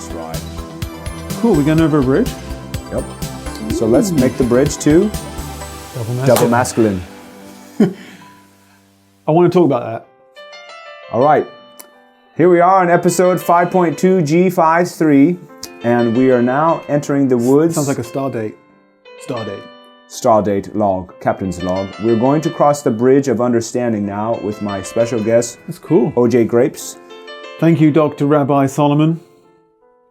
this ride. Cool, we're going over a bridge. Yep. So let's make the bridge to double masculine. I want to talk about that. All right. Here we are on episode 5.2 G53, and we are now entering the woods. Sounds like a star date. Stardate log, captain's log. We're going to cross the bridge of understanding now with my special guest. That's cool. OJ Grapes. Thank you, Dr. Rabbi Solomon.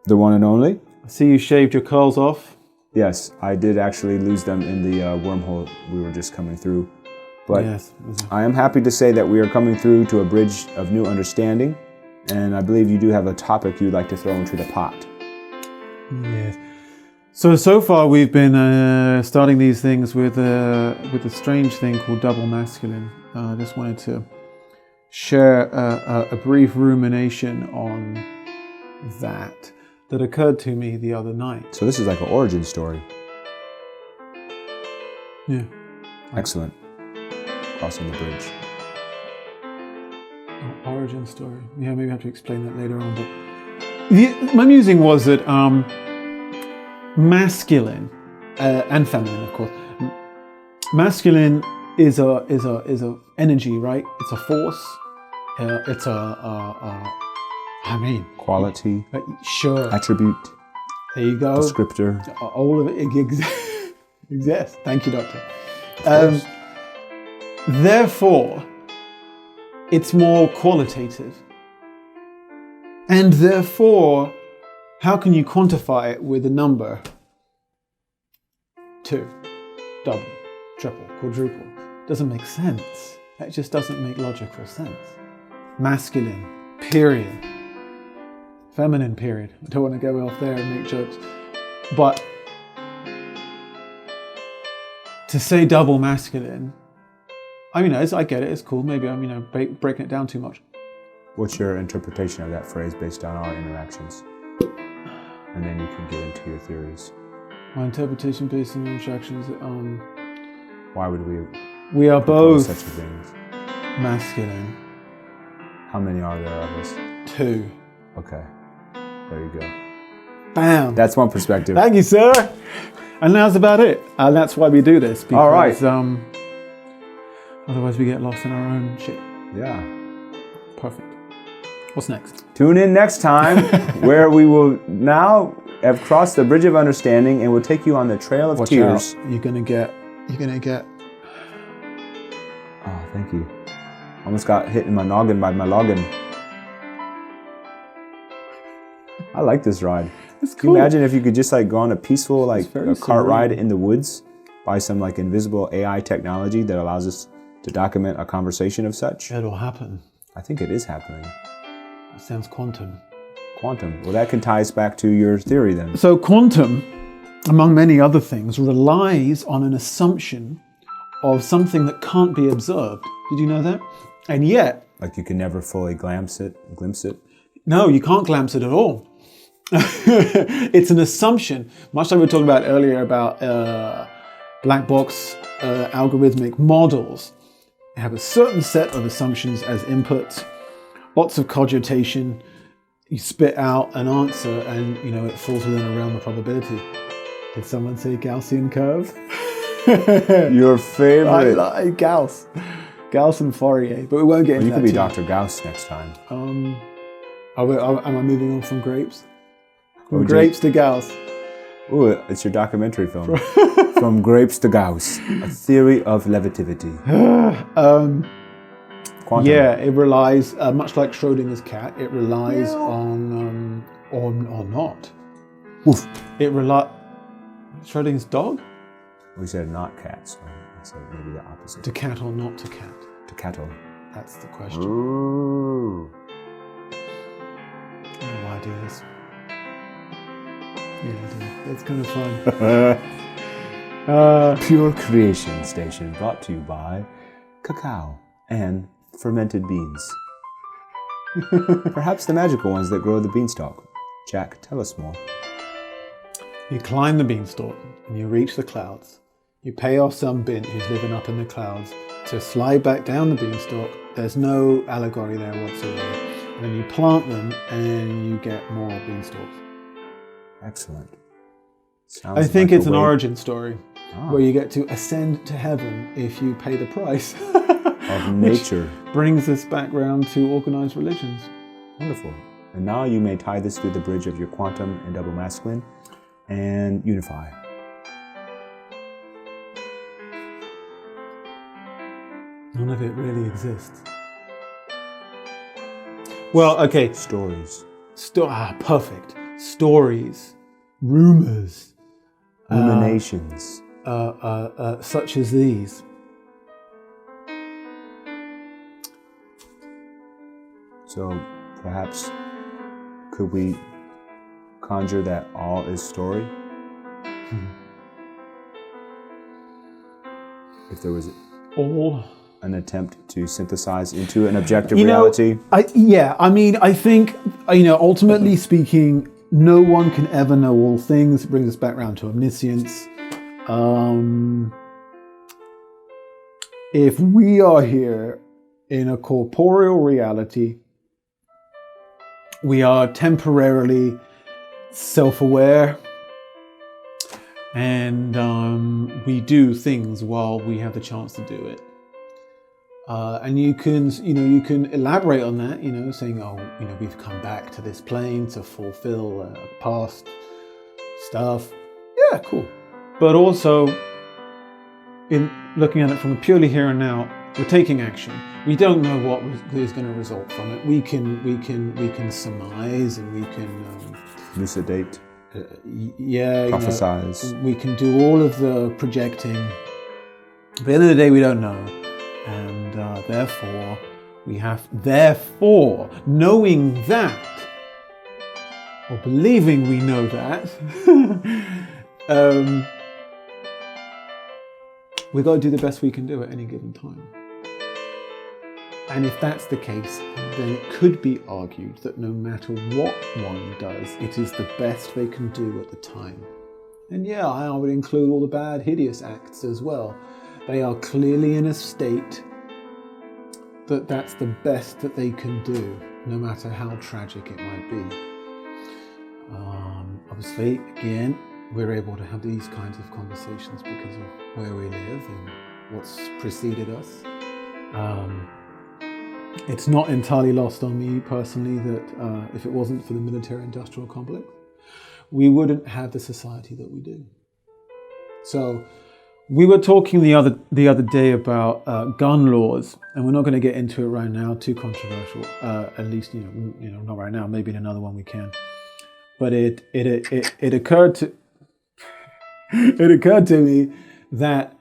The one and only. I see you shaved your curls off. Yes, I did actually lose them in the wormhole we were just coming through. But yes. I am happy to say that we are coming through to a bridge of new understanding. And I believe you do have a topic you'd like to throw into the pot. Yes. So far we've been starting these things with a strange thing called double masculine. I just wanted to share a brief rumination on that occurred to me the other night. So this is like an origin story. Yeah. Excellent. Crossing the bridge. Origin story. Yeah, maybe I have to explain that later on. But my musing was that masculine and feminine, of course. Masculine is a energy, right? It's a force. It's quality. Sure. Attribute. There you go. Descriptor. All of it exists. Thank you, Doctor. Therefore, it's more qualitative. And therefore, how can you quantify it with a number? 2, double, triple, quadruple. Doesn't make sense. That just doesn't make logical sense. Masculine, period. Feminine, period. I don't want to go off there and make jokes. But to say double masculine, I get it, it's cool. Maybe I'm, breaking it down too much. What's your interpretation of that phrase based on our interactions? And then you can get into your theories. My interpretation based on interactions, why would we are both such a thing? Masculine. How many are there of us? 2. Okay. There you go. Bam. That's one perspective. Thank you, sir. And that's about it. And that's why we do this. Because, all right. Otherwise we get lost in our own shit. Yeah. Perfect. What's next? Tune in next time where we will now have crossed the bridge of understanding and we'll take you on the trail of tears. Out. You're gonna get. Oh, thank you. Almost got hit in my noggin by my login. I like this ride. It's cool. Can you imagine if you could just go on a peaceful a cart serene ride in the woods by some invisible AI technology that allows us to document a conversation of such? It'll happen. I think it is happening. That sounds quantum. Quantum. Well, that can tie us back to your theory then. So quantum, among many other things, relies on an assumption of something that can't be observed. Did you know that? And yet... you can never fully glimpse it? No, you can't glimpse it at all. It's an assumption, much like we were talking about earlier about black box algorithmic models. They have a certain set of assumptions as inputs, lots of cogitation, you spit out an answer and it falls within a realm of probability. Did someone say Gaussian curve? Your favorite. I like Gauss and Fourier, but we won't get into that. You could be Dr. Gauss next time. Am I moving on from grapes? From grapes to Gauss. Ooh, it's your documentary film. From Grapes to Gauss, a theory of levitativity. Quantum. Yeah, it relies, much like Schrodinger's cat, it relies on, or not. Woof. Schrodinger's dog? We said not cat, so I said maybe the opposite. To cat or not to cat? To cattle. That's the question. Ooh. I don't know why I do this. Yeah, I do. It's kind of fun. Pure Creation Station, brought to you by cacao and fermented beans. Perhaps the magical ones that grow the beanstalk. Jack, tell us more. You climb the beanstalk and you reach the clouds. You pay off some bint who's living up in the clouds to slide back down the beanstalk. There's no allegory there whatsoever. And then you plant them and you get more beanstalks. Excellent. I think like it's a an way- origin story where you get to ascend to heaven if you pay the price. of nature. Brings us back round to organized religions. Wonderful. And now you may tie this through the bridge of your quantum and double masculine and unify. None of it really exists. Well, okay. Stories. Perfect. Stories, rumors, Ruminations. such as these. So perhaps could we conjure that all is story? If there was All. an attempt to synthesize into an objective You know, reality. I think, ultimately speaking, no one can ever know all things. It brings us back around to omniscience. If we are here in a corporeal reality, we are temporarily self-aware, and we do things while we have the chance to do it. And you can elaborate on that, saying, we've come back to this plane to fulfill past stuff. Yeah, cool. But also, in looking at it from a purely here and now, we're taking action. We don't know what is going to result from it. We can surmise, and we can Elucidate. prophesize. We can do all of the projecting. But at the end of the day, we don't know. And therefore, knowing that, or believing we know that, we've got to do the best we can do at any given time. And if that's the case, then it could be argued that no matter what one does, it is the best they can do at the time. And yeah, I would include all the bad, hideous acts as well. They are clearly in a state that that's the best that they can do, no matter how tragic it might be. Obviously, again, we're able to have these kinds of conversations because of where we live and what's preceded us. It's not entirely lost on me personally that if it wasn't for the military-industrial complex, we wouldn't have the society that we do. So we were talking the other day about gun laws, and we're not going to get into it right now. Too controversial. At least not right now. Maybe in another one we can. But it occurred to me that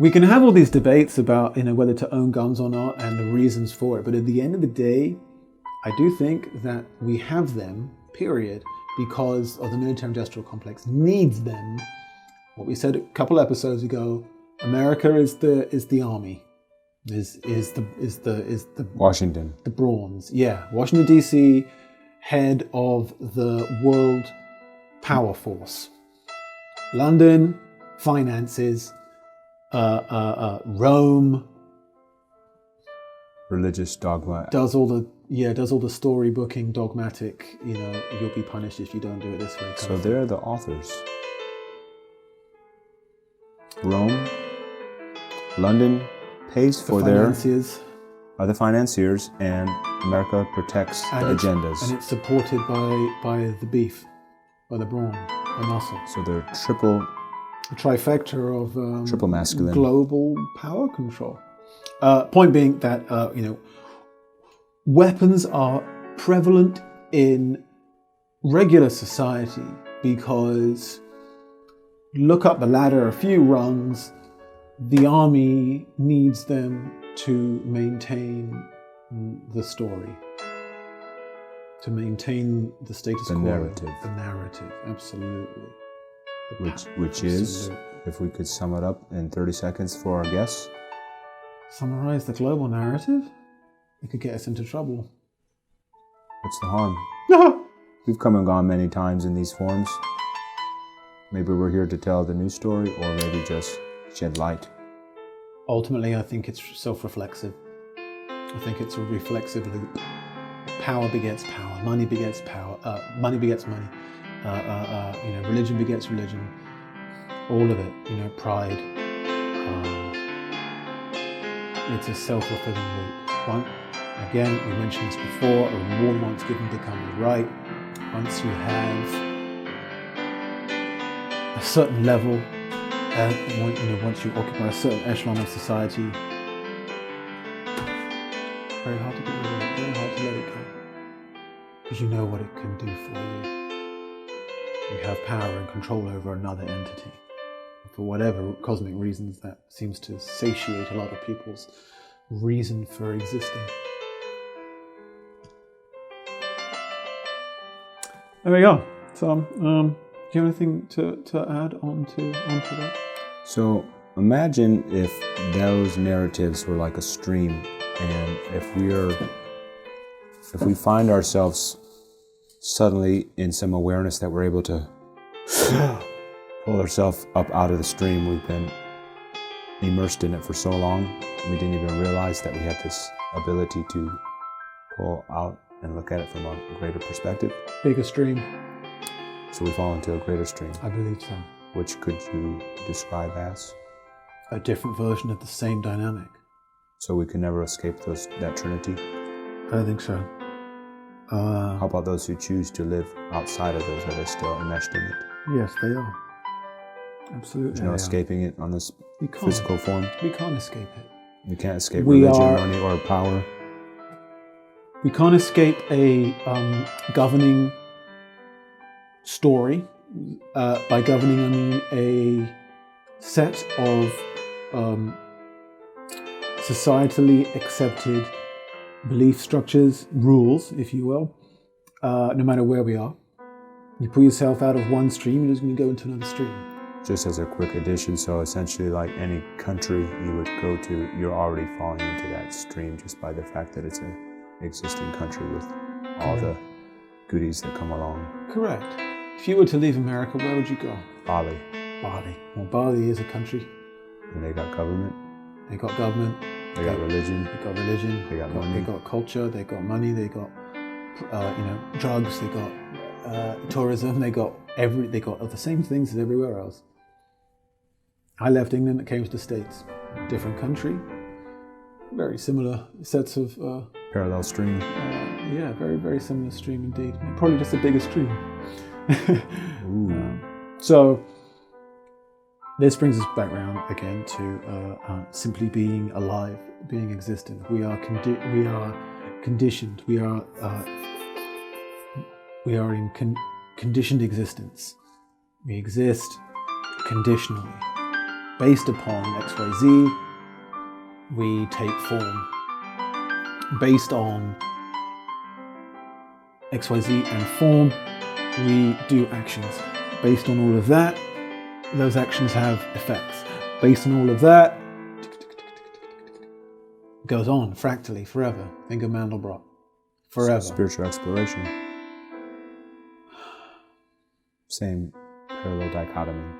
we can have all these debates about whether to own guns or not and the reasons for it. But at the end of the day, I do think that we have them, period, because of the military-industrial complex needs them. What we said a couple episodes ago, America is the army, is the Washington. the brawns. Yeah, Washington D.C., head of the world power force. London, finances. Rome, Religious dogma. does all the storybooking, dogmatic. You'll be punished if you don't do it this way. So they're the authors. Rome, London pays for financiers, are the financiers, and America protects the agendas. and it's supported by the beef, by the brawn, the muscle. So they're triple A trifecta of triple masculine. global power control. Point being that weapons are prevalent in regular society because look up the ladder a few rungs, the army needs them to maintain the story, to maintain the status quo, narrative. the narrative, absolutely. Which is, if we could sum it up in 30 seconds for our guests. Summarize the global narrative? It could get us into trouble. What's the harm? We've come and gone many times in these forms. Maybe we're here to tell the new story, or maybe just shed light. Ultimately, I think it's self-reflexive. I think it's a reflexive loop. Power begets power. Money begets power. Money begets money. religion begets religion. All of it, pride. It's a self-fulfilling loop. Again, we mentioned this before, a reward once given becomes right. Once you have a certain level, once you occupy a certain echelon of society, very hard to get rid of it, very hard to let it go. Because you know what it can do for you. You have power and control over another entity. For whatever cosmic reasons, that seems to satiate a lot of people's reason for existing. There we go. So, do you have anything to add onto that? So imagine if those narratives were like a stream, and if we find ourselves suddenly in some awareness that we're able to pull ourselves up out of the stream. We've been immersed in it for so long, we didn't even realize that we had this ability to pull out and look at it from a greater perspective. Bigger stream. So we fall into a greater stream. I believe so. Which could you describe as? A different version of the same dynamic. So we can never escape that trinity? I don't think so. How about those who choose to live outside of those? Are they still enmeshed in it? Yes, they are. Absolutely. There's no escaping it on this physical form? We can't escape it. You can't escape religion, money, or power? We can't escape a governing story. By governing, I mean a set of societally accepted belief structures, rules, if you will, no matter where we are. You pull yourself out of one stream, you're just going to go into another stream. Just as a quick addition, so essentially like any country you would go to, you're already falling into that stream just by the fact that it's an existing country with all the goodies that come along. Correct. If you were to leave America, where would you go? Bali. Bali. Well, Bali is a country. And they got government. They got government. They got religion. They got religion. They got money. They got culture. They got money. They got drugs. They got tourism. They got the same things as everywhere else. I left England and came to the States. Different country. Very similar sets of parallel stream. Yeah, very, very similar stream indeed. Probably just a bigger stream. So this brings us back round again to simply being alive, being existent. We are conditioned. We are in conditioned existence. We exist conditionally. Based upon XYZ, we take form. Based on XYZ and form, we do actions. Based on all of that, those actions have effects. Based on all of that, it goes on fractally forever. Think of Mandelbrot. Forever. So spiritual exploration. Same parallel dichotomy.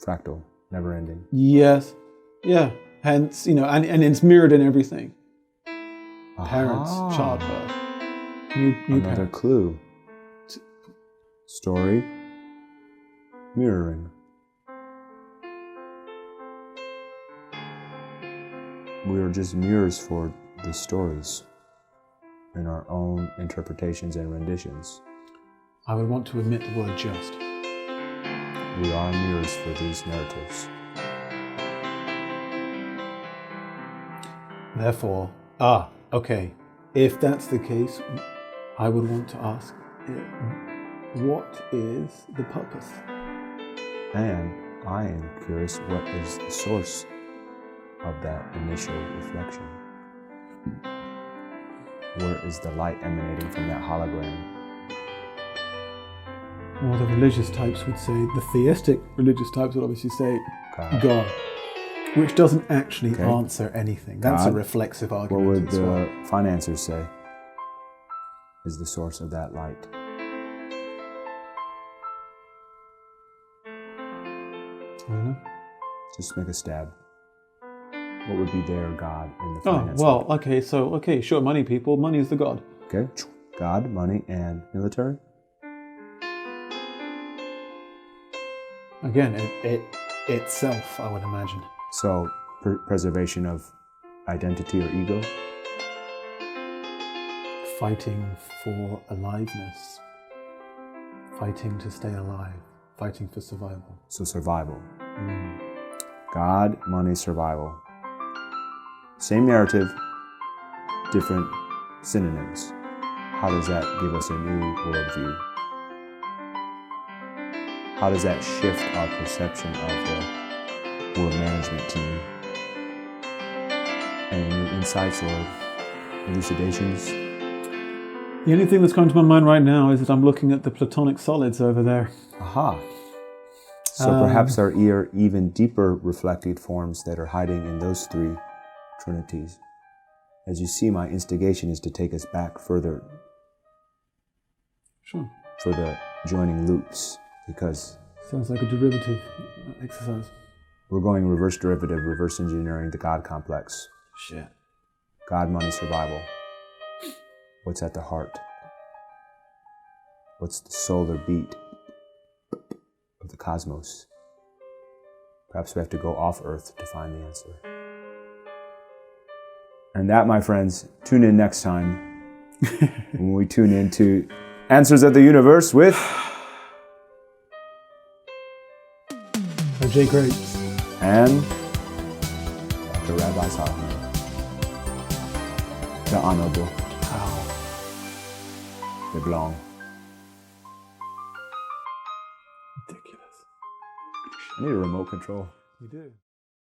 Fractal, never ending. Yes. Yeah. Hence, and it's mirrored in everything. Parents, childbirth. New Another parents. clue. Story. Mirroring. We are just mirrors for the stories in our own interpretations and renditions. I would want to omit the word just. We are mirrors for these narratives. Therefore, okay. If that's the case, I would want to ask, what is the purpose? And I am curious, what is the source of that initial reflection? Where is the light emanating from that hologram? Well, the religious types would say, the theistic religious types would obviously say, God, which doesn't actually answer anything. That's a reflexive argument. What would the financiers say is the source of that light? I don't know. Just make a stab. What would be their God in the finance? Oh, well, sure, money people. Money is the God. Okay, God, money, and military? Again, it itself, I would imagine. So, preservation of identity or ego? Fighting for aliveness. Fighting to stay alive. Fighting for survival. So survival. God, money, survival. Same narrative, different synonyms. How does that give us a new worldview? How does that shift our perception of the world management team? Any new insights or elucidations? The only thing that's coming to my mind right now is that I'm looking at the Platonic solids over there. Aha. So perhaps there are even deeper reflected forms that are hiding in those three trinities. As you see, my instigation is to take us back further. Sure. For the joining loops, because sounds like a derivative exercise. We're going reverse derivative, reverse engineering the God complex. Shit. God, money, survival. What's at the heart? What's the solar beat of the cosmos? Perhaps we have to go off Earth to find the answer. And that, my friends, tune in next time when we tune into Answers of the Universe with J. Graves and Dr. Rabbi Solomon, the Honorable. They belong. Ridiculous. I need a remote control. You do.